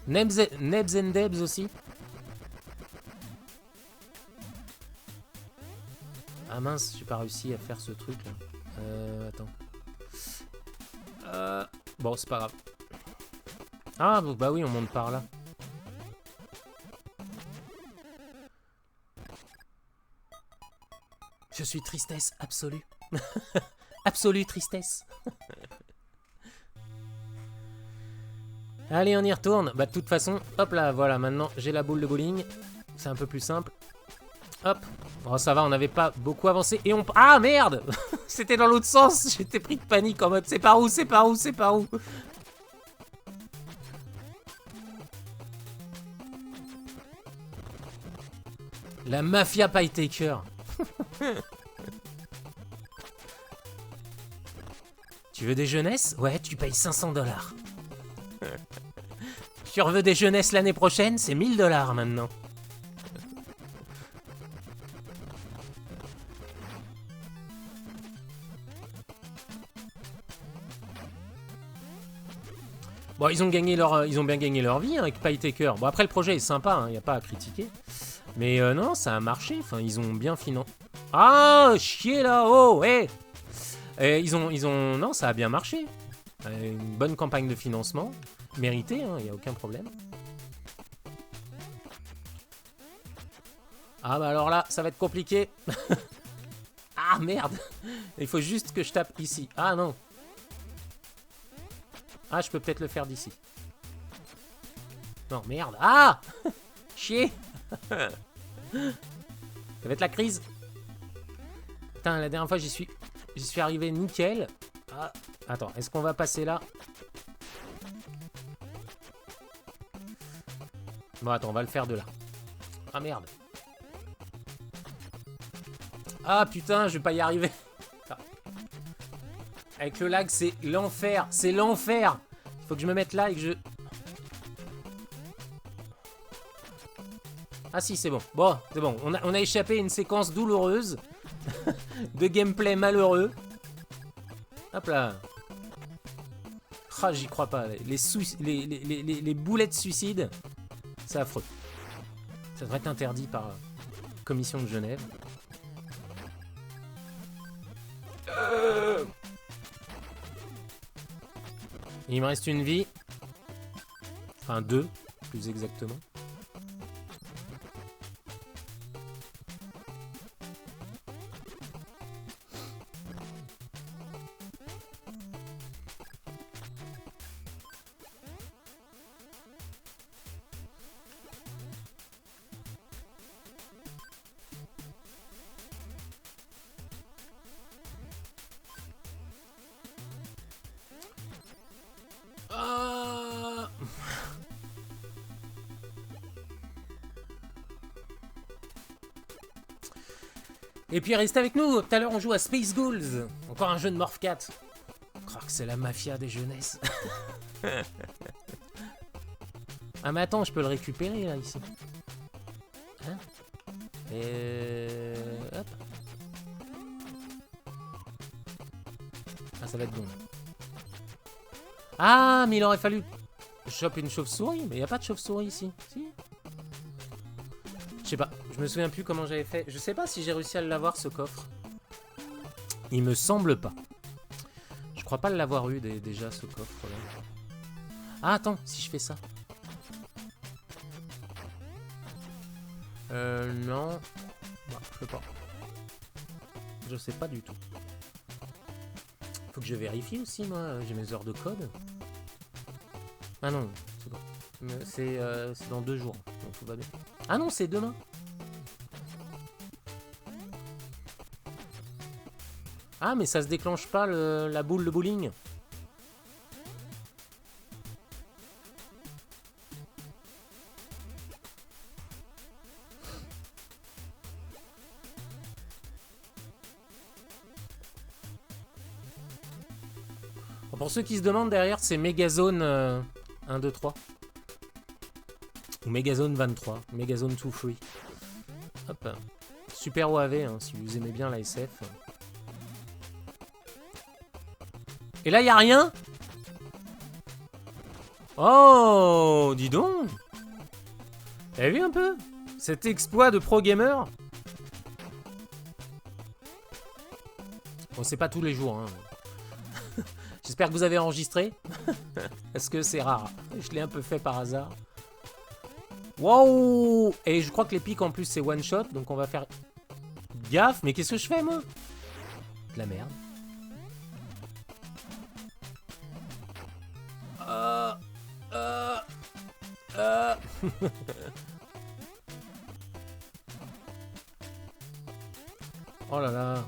Nebs and Debs aussi. Ah mince, j'ai pas réussi à faire ce truc là. Attends. Bon, c'est pas grave. Ah, bah oui, on monte par là. Je suis tristesse absolue. Absolue tristesse. Allez, on y retourne. Bah, de toute façon, hop là, voilà, maintenant j'ai la boule de bowling. C'est un peu plus simple. Hop. Oh, ça va, on n'avait pas beaucoup avancé. Et on... Ah, merde. C'était dans l'autre sens. J'étais pris de panique en mode c'est par où, c'est par où, c'est par où. La mafia Pipehacker. Tu veux des jeunesses? Ouais, tu payes 500 $. Tu veux des jeunesses l'année prochaine? C'est 1000 $ maintenant. Bon, ils ont bien gagné leur vie hein, avec Pipehacker. Bon, après, le projet est sympa, il n'y a pas à critiquer. Mais non, ça a marché. Enfin, ils ont bien financé. Ah, chier là, oh, hé ils ont... Non, ça a bien marché. Une bonne campagne de financement. Méritée, il n'y a aucun problème. Ah bah alors là, ça va être compliqué. Ah merde. Il faut juste que je tape ici. Ah non. Ah, je peux peut-être le faire d'ici. Non, merde. Ah. Chier. Ça va être la crise. Putain, la dernière fois, j'y suis arrivé nickel. Ah. Attends, est-ce qu'on va passer là? Bon, attends, on va le faire de là. Ah, merde. Ah, putain, je vais pas y arriver. Ah. Avec le lag, c'est l'enfer. C'est l'enfer. Il faut que je me mette là et que je... Ah si, c'est bon. Bon, c'est bon. On a échappé à une séquence douloureuse. De gameplay malheureux. Hop là. Ah, j'y crois pas. Les boulettes suicides, c'est affreux. Ça devrait être interdit par la Commission de Genève. Il me reste une vie. Enfin, 2, plus exactement. Et puis restez avec nous, tout à l'heure on joue à Space Ghouls. Encore un jeu de Morph 4. Croire que c'est la mafia des jeunesses. Ah mais attends, je peux le récupérer là, ici. Hein? Et... hop. Ah, ça va être bon. Ah, mais il aurait fallu... Je chope une chauve-souris, mais il n'y a pas de chauve-souris ici. Si. Je sais pas, je me souviens plus comment j'avais fait. Je sais pas si j'ai réussi à l'avoir, ce coffre. Il me semble pas. Je crois pas l'avoir eu déjà, ce coffre là. Ah, attends, si je fais ça. Non. Bah, je sais pas. Je sais pas du tout. Faut que je vérifie aussi, moi. J'ai mes heures de code. Ah non, c'est bon. C'est dans 2 jours. Donc tout va bien. Ah non, c'est demain. Ah, mais ça se déclenche pas la boule de bowling. Pour ceux qui se demandent, derrière, c'est Megazone 1, 2, 3. Ou Megazone 23. Megazone 2, 3. Hop. Super OAV, hein, si vous aimez bien la SF. Et là, il n'y a rien? Oh, dis donc. Vous avez vu un peu cet exploit de pro gamer? Bon, c'est pas tous les jours, hein. J'espère que vous avez enregistré. Parce que c'est rare. Je l'ai un peu fait par hasard. Wow! Et je crois que les pics en plus c'est one shot. Donc on va faire gaffe. Mais qu'est-ce que je fais moi? De la merde. Oh là là.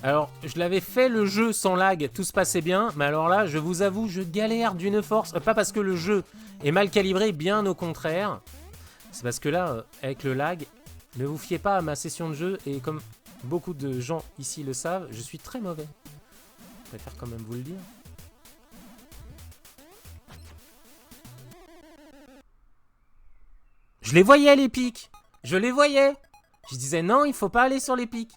Alors, je l'avais fait le jeu sans lag, tout se passait bien, mais alors là, je vous avoue, je galère d'une force. Pas parce que le jeu est mal calibré, bien au contraire. C'est parce que là, avec le lag, ne vous fiez pas à ma session de jeu, et comme beaucoup de gens ici le savent, je suis très mauvais. Je préfère quand même vous le dire. Je les voyais, les pics. Je les voyais. Je disais non, il faut pas aller sur les pics.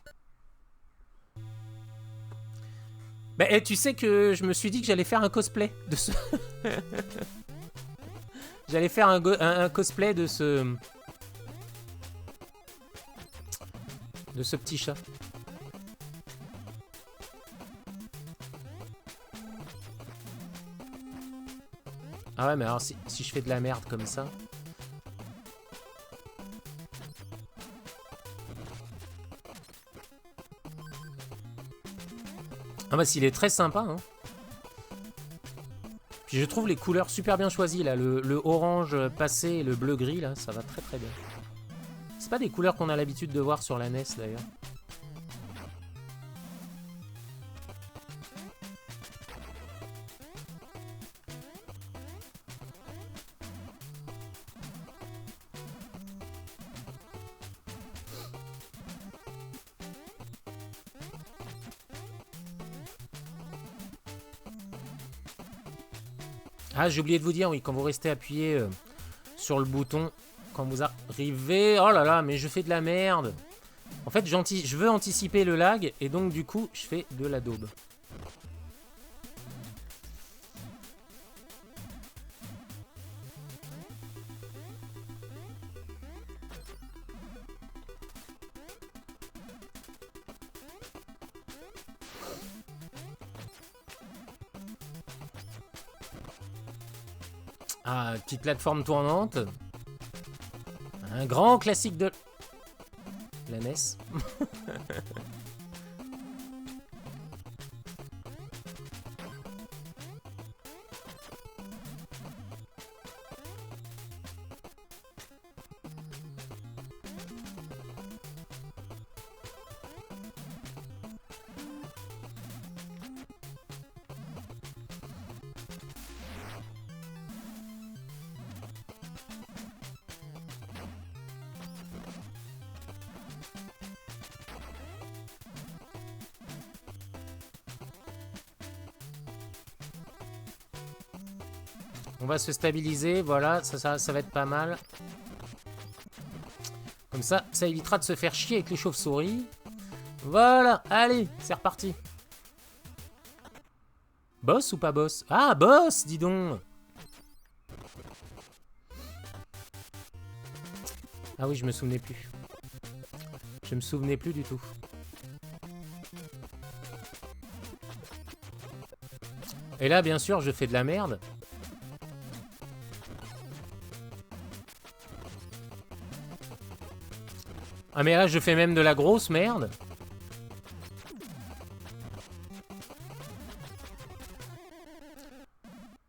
Bah, et tu sais que je me suis dit que j'allais faire un cosplay de ce... J'allais faire un cosplay de ce... De ce petit chat. Ah ouais, mais alors si je fais de la merde comme ça... Ah bah s'il est très sympa, hein. Puis je trouve les couleurs super bien choisies, là. Le orange passé et le bleu gris, là, ça va très très bien. C'est pas des couleurs qu'on a l'habitude de voir sur la NES, d'ailleurs. Ah, j'ai oublié de vous dire, oui, quand vous restez appuyé sur le bouton, quand vous arrivez... Oh là là, mais je fais de la merde. En fait, je veux anticiper le lag, et donc du coup, je fais de la daube. Ah, petite plateforme tournante. Un grand classique de la NES. On va se stabiliser, voilà, ça va être pas mal. Comme ça évitera de se faire chier avec les chauves-souris. Voilà, allez, c'est reparti. Boss ou pas boss? Ah, boss, dis donc. Ah oui, je me souvenais plus. Je me souvenais plus du tout. Et là, bien sûr, je fais de la merde. Ah mais là, je fais même de la grosse merde.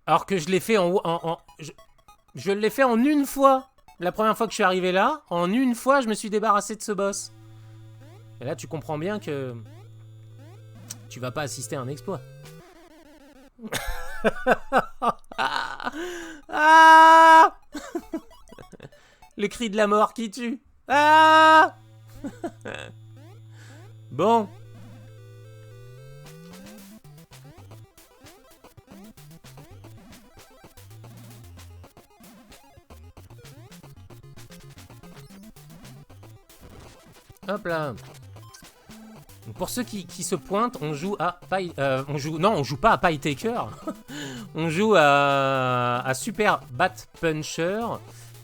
Alors que je l'ai fait je l'ai fait en une fois. La première fois que je suis arrivé là, en une fois, je me suis débarrassé de ce boss. Et là, tu comprends bien que tu vas pas assister à un exploit. Ah le cri de la mort qui tue. Ah bon. Hop là. Pour ceux qui se pointent, on joue à on joue pas à Pie Taker. On joue à Super Bat Puncher,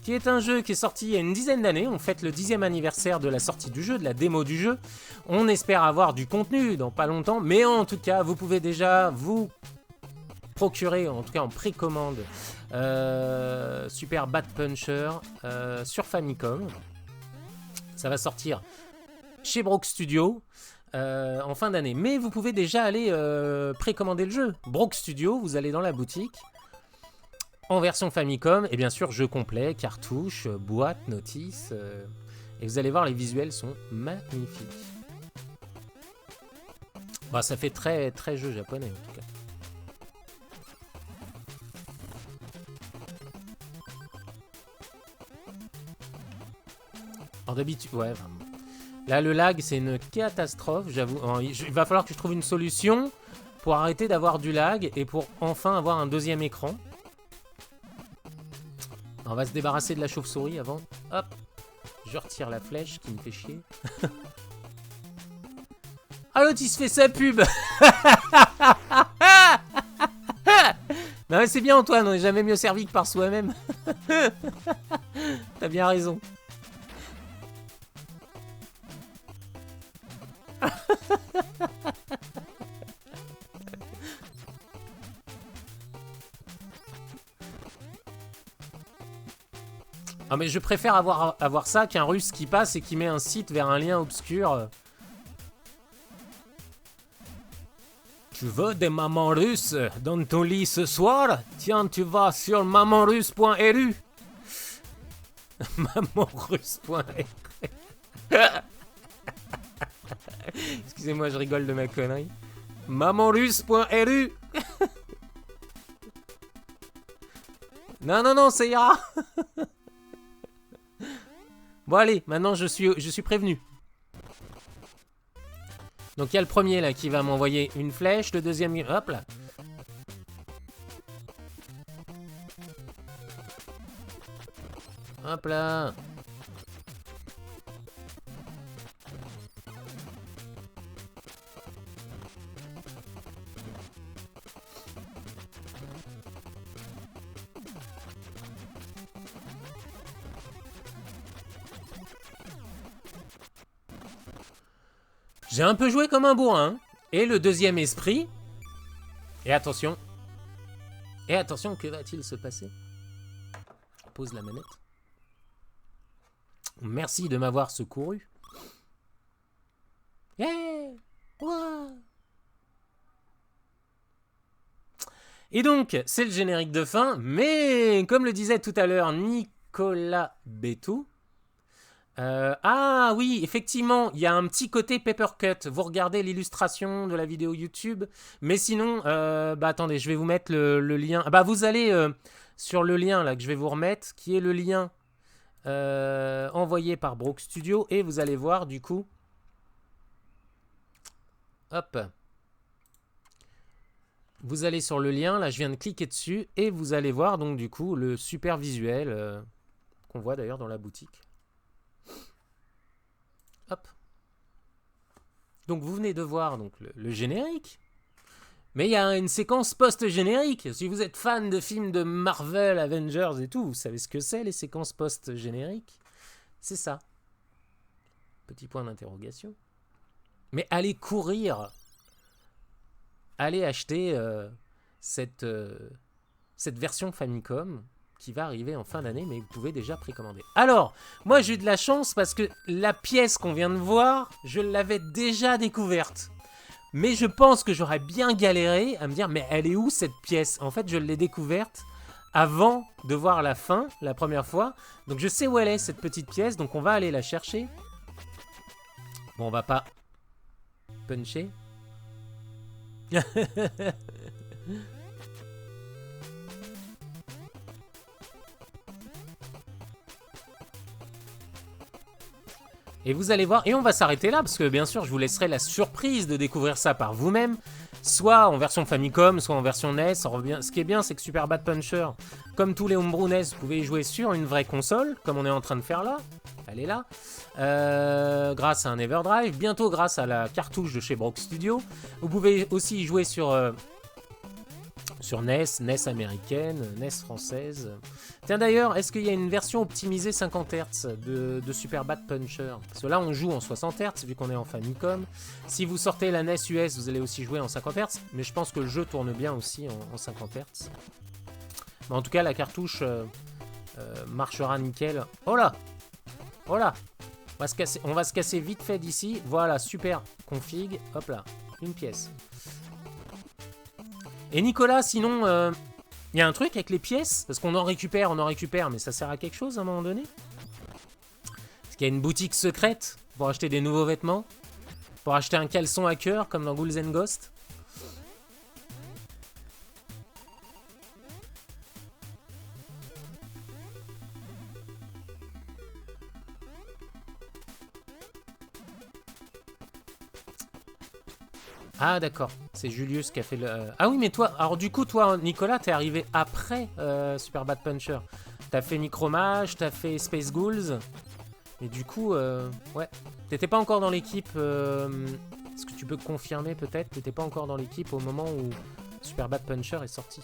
qui est un jeu qui est sorti il y a une dizaine d'années. On fête le 10e anniversaire de la sortie du jeu, de la démo du jeu. On espère avoir du contenu dans pas longtemps, mais en tout cas, vous pouvez déjà vous procurer, en tout cas en précommande, Super Bat Puncher sur Famicom. Ça va sortir chez Brock Studio en fin d'année. Mais vous pouvez déjà aller précommander le jeu. Brock Studio, vous allez dans la boutique, en version Famicom, et bien sûr jeu complet, cartouche, boîte, notice, et vous allez voir, les visuels sont magnifiques. Bah, ça fait très très jeu japonais en tout cas. Alors d'habitude, ouais, vraiment. Là, le lag, c'est une catastrophe, j'avoue. Il va falloir que je trouve une solution pour arrêter d'avoir du lag et pour enfin avoir un deuxième écran. On va se débarrasser de la chauve-souris avant. Hop, je retire la flèche qui me fait chier. Ah, l'autre, il se fait sa pub. Non, mais c'est bien, Antoine, on n'est jamais mieux servi que par soi-même. T'as bien raison. Ah mais je préfère avoir ça qu'un russe qui passe et qui met un site vers un lien obscur. Tu veux des mamans russes dans ton lit ce soir? Tiens, tu vas sur mamanrusse.ru. Mamanrusse.ru. Excusez-moi, je rigole de ma connerie. Mamanrusse.ru. Non, non, non, ça ira. Bon, allez, maintenant je suis prévenu. Donc il y a le premier là qui va m'envoyer une flèche, le deuxième, hop là. Hop là. J'ai un peu joué comme un bourrin. Et le deuxième esprit. Et attention. Et attention, que va-t-il se passer? Pose la manette. Merci de m'avoir secouru. Yeah! Wow! Et donc, c'est le générique de fin. Mais, comme le disait tout à l'heure Nicolas Bétou, ah oui, effectivement, il y a un petit côté papercut. Vous regardez l'illustration de la vidéo YouTube. Mais sinon, bah attendez, je vais vous mettre le lien. Bah vous allez sur le lien là que je vais vous remettre, qui est le lien envoyé par Brock Studio. Et vous allez voir du coup. Hop. Vous allez sur le lien, là je viens de cliquer dessus, et vous allez voir donc du coup le super visuel qu'on voit d'ailleurs dans la boutique. Hop. Donc vous venez de voir donc, le générique. Mais il y a une séquence post-générique. Si vous êtes fan de films de Marvel, Avengers et tout, vous savez ce que c'est les séquences post-génériques. C'est ça. Petit point d'interrogation. Mais allez courir. Allez acheter cette version Famicom qui va arriver en fin d'année, mais vous pouvez déjà précommander. Alors, moi j'ai eu de la chance parce que la pièce qu'on vient de voir, je l'avais déjà découverte. Mais je pense que j'aurais bien galéré à me dire, mais elle est où cette pièce? En fait, je l'ai découverte avant de voir la fin, la première fois. Donc je sais où elle est, cette petite pièce, donc on va aller la chercher. Bon, on va pas puncher. Et vous allez voir, et on va s'arrêter là, parce que bien sûr, je vous laisserai la surprise de découvrir ça par vous-même, soit en version Famicom, soit en version NES. Ce qui est bien, c'est que Super Bad Puncher, comme tous les homebrew NES, vous pouvez y jouer sur une vraie console, comme on est en train de faire là. Elle est là. Grâce à un Everdrive, bientôt grâce à la cartouche de chez Brock Studio. Vous pouvez aussi y jouer sur NES, NES américaine, NES française. Tiens d'ailleurs, est-ce qu'il y a une version optimisée 50 Hz de Super Bad Puncher? Parce que là on joue en 60 Hz vu qu'on est en Famicom. Si vous sortez la NES US, vous allez aussi jouer en 50 Hz. Mais je pense que le jeu tourne bien aussi en 50 Hz. Mais en tout cas la cartouche marchera nickel. Oh là! Oh là! On va se casser vite fait d'ici. Voilà, super config. Hop là, une pièce. Et Nicolas, sinon, y a un truc avec les pièces? Parce qu'on en récupère, mais ça sert à quelque chose à un moment donné? Est-ce qu'il y a une boutique secrète pour acheter des nouveaux vêtements? Pour acheter un caleçon à cœur, comme dans Ghouls and Ghosts? Ah d'accord, c'est Julius qui a fait le... Ah oui mais toi, alors du coup toi Nicolas t'es arrivé après Super Bad Puncher. T'as fait Micromage, t'as fait Space Ghouls. Et du coup, ouais, t'étais pas encore dans l'équipe. Est-ce que tu peux confirmer peut-être? T'étais pas encore dans l'équipe au moment où Super Bad Puncher est sorti.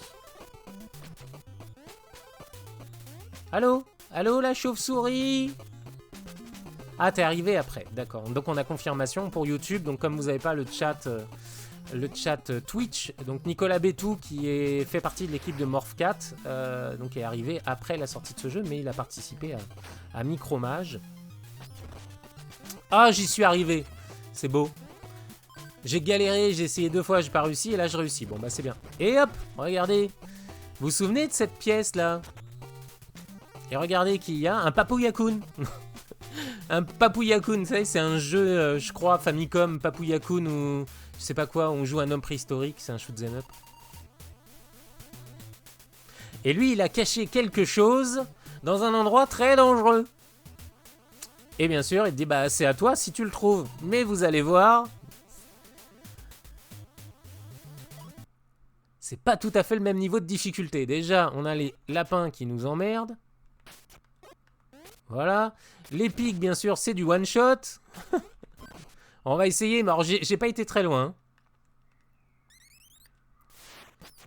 Allô? Allô la chauve-souris? Ah, t'es arrivé après, d'accord. Donc on a confirmation pour YouTube. Donc comme vous n'avez pas le chat Twitch, donc Nicolas Bétou qui fait partie de l'équipe de Morphcat, donc est arrivé après la sortie de ce jeu, mais il a participé à Micromage. Ah, j'y suis arrivé, c'est beau. J'ai galéré, j'ai essayé 2 fois, j'ai pas réussi, et là je réussis. Bon bah c'est bien. Et hop, regardez. Vous vous souvenez de cette pièce là? Et regardez qu'il y a un Papouyakoun. Un Papouyakoun, vous savez, c'est un jeu, je crois, Famicom, Papouyakoun, ou je sais pas quoi, on joue un homme préhistorique, c'est un shoot'em up. Et lui, il a caché quelque chose dans un endroit très dangereux. Et bien sûr, il te dit, bah c'est à toi si tu le trouves. Mais vous allez voir, c'est pas tout à fait le même niveau de difficulté. Déjà, on a les lapins qui nous emmerdent. Voilà. Les pics, bien sûr, c'est du one-shot. On va essayer, mais alors j'ai pas été très loin.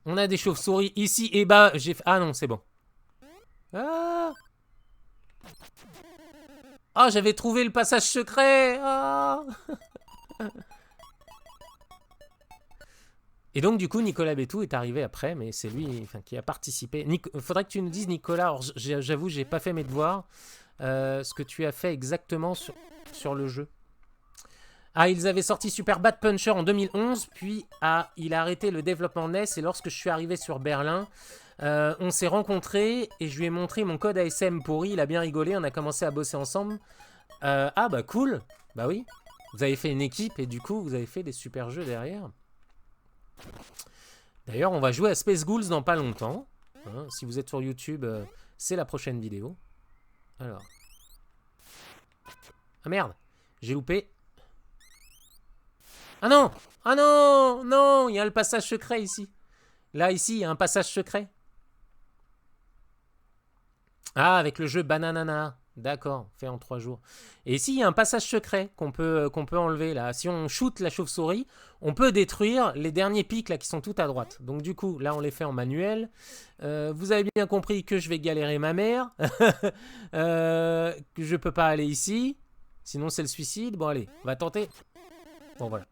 On a des chauves-souris ici et bas. Ah non, c'est bon. Ah, ah j'avais trouvé le passage secret. Ah. Et donc, du coup, Nicolas Bétou est arrivé après, mais c'est lui qui a participé. Faudrait que tu nous dises, Nicolas, j'avoue, j'ai pas fait mes devoirs, ce que tu as fait exactement sur le jeu. Ah, ils avaient sorti Super Bad Puncher en 2011, puis il a arrêté le développement NES, et lorsque je suis arrivé sur Berlin, on s'est rencontrés, et je lui ai montré mon code ASM pourri, il a bien rigolé, on a commencé à bosser ensemble. Ah bah cool, bah oui, vous avez fait une équipe, et du coup, vous avez fait des super jeux derrière. D'ailleurs, on va jouer à Space Ghouls dans pas longtemps. Hein, si vous êtes sur YouTube, c'est la prochaine vidéo. Alors. Ah merde, j'ai loupé. Ah non! Ah non! Non! Il y a le passage secret ici. Là, ici, il y a un passage secret. Ah, avec le jeu Bananana. D'accord, fait en 3 jours. Et ici, il y a un passage secret qu'on peut enlever là. Si on shoot la chauve-souris, on peut détruire les derniers pics là qui sont tout à droite. Donc du coup, là, on les fait en manuel. Vous avez bien compris que je vais galérer ma mère. Que je peux pas aller ici. Sinon, c'est le suicide. Bon, allez, on va tenter. Bon, voilà.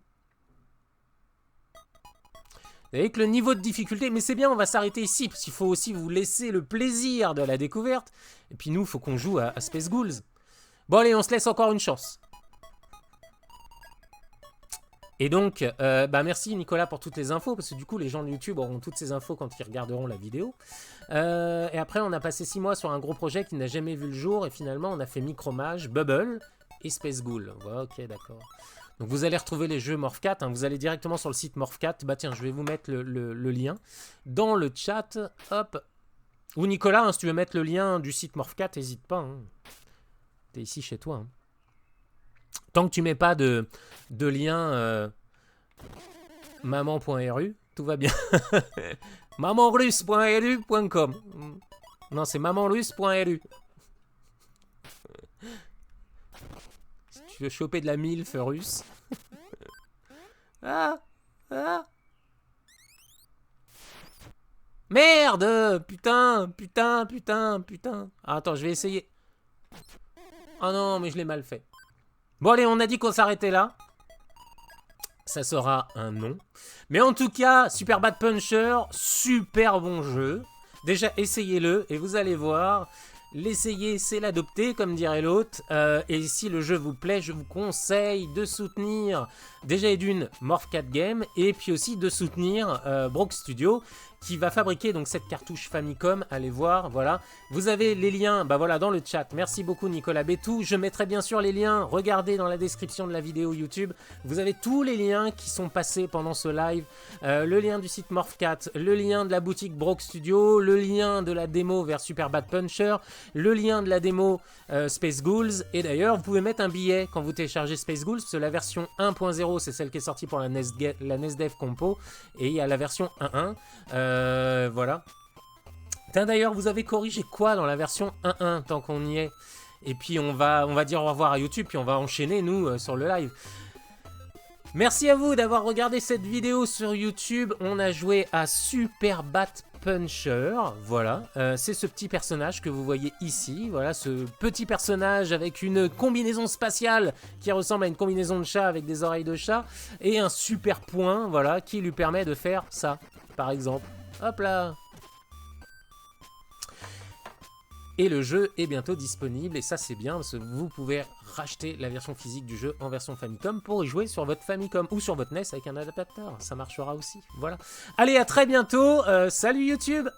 Avec le niveau de difficulté, mais c'est bien, on va s'arrêter ici, parce qu'il faut aussi vous laisser le plaisir de la découverte. Et puis nous, il faut qu'on joue à Space Ghouls. Bon allez, on se laisse encore une chance. Et donc, merci Nicolas pour toutes les infos, parce que du coup, les gens de YouTube auront toutes ces infos quand ils regarderont la vidéo. Et après, on a passé 6 mois sur un gros projet qui n'a jamais vu le jour, et finalement, on a fait Micromage, Bubble et Space Ghoul. Ouais, ok, d'accord. Donc vous allez retrouver les jeux Morphcat, hein, vous allez directement sur le site Morphcat. Bah tiens, je vais vous mettre le lien dans le chat. Hop. Ou Nicolas, hein, si tu veux mettre le lien du site Morphcat, n'hésite pas. Hein. T'es ici chez toi. Hein. Tant que tu mets pas de lien maman.ru, tout va bien. mamanrusse.ru.com. Non, c'est mamanrusse.ru. Tu veux choper de la milf russe. Ah. Merde. Putain. Ah, attends, je vais essayer. Ah non, mais je l'ai mal fait. Bon, allez, on a dit qu'on s'arrêtait là. Ça sera un non. Mais en tout cas, Super Bad Puncher, super bon jeu. Déjà, essayez-le et vous allez voir... L'essayer, c'est l'adopter, comme dirait l'autre. Et si le jeu vous plaît, je vous conseille de soutenir déjà et d'une Morphcat Game et puis aussi de soutenir Brock Studio qui va fabriquer donc cette cartouche Famicom. Allez voir, voilà. Vous avez les liens voilà, dans le chat. Merci beaucoup Nicolas Bétou. Je mettrai bien sûr les liens. Regardez dans la description de la vidéo YouTube. Vous avez tous les liens qui sont passés pendant ce live. Le lien du site Morphcat, le lien de la boutique Brock Studio, le lien de la démo vers Super Bad Puncher, le lien de la démo Space Ghouls. Et d'ailleurs, vous pouvez mettre un billet quand vous téléchargez Space Ghouls, parce que la version 1.0, c'est celle qui est sortie pour la NES Dev Compo. Et il y a la version 1.1. Voilà. D'ailleurs, vous avez corrigé quoi dans la version 1.1 tant qu'on y est? Et puis on va dire au revoir à YouTube, puis on va enchaîner, nous, sur le live. Merci à vous d'avoir regardé cette vidéo sur YouTube. On a joué à Super Bat Puncher, voilà, c'est ce petit personnage que vous voyez ici, voilà, ce petit personnage avec une combinaison spatiale qui ressemble à une combinaison de chat avec des oreilles de chat, et un super point, voilà, qui lui permet de faire ça, par exemple. Hop là! Et le jeu est bientôt disponible, et ça c'est bien, parce que vous pouvez racheter la version physique du jeu en version Famicom pour y jouer sur votre Famicom ou sur votre NES avec un adaptateur, ça marchera aussi, voilà. Allez, à très bientôt, salut YouTube!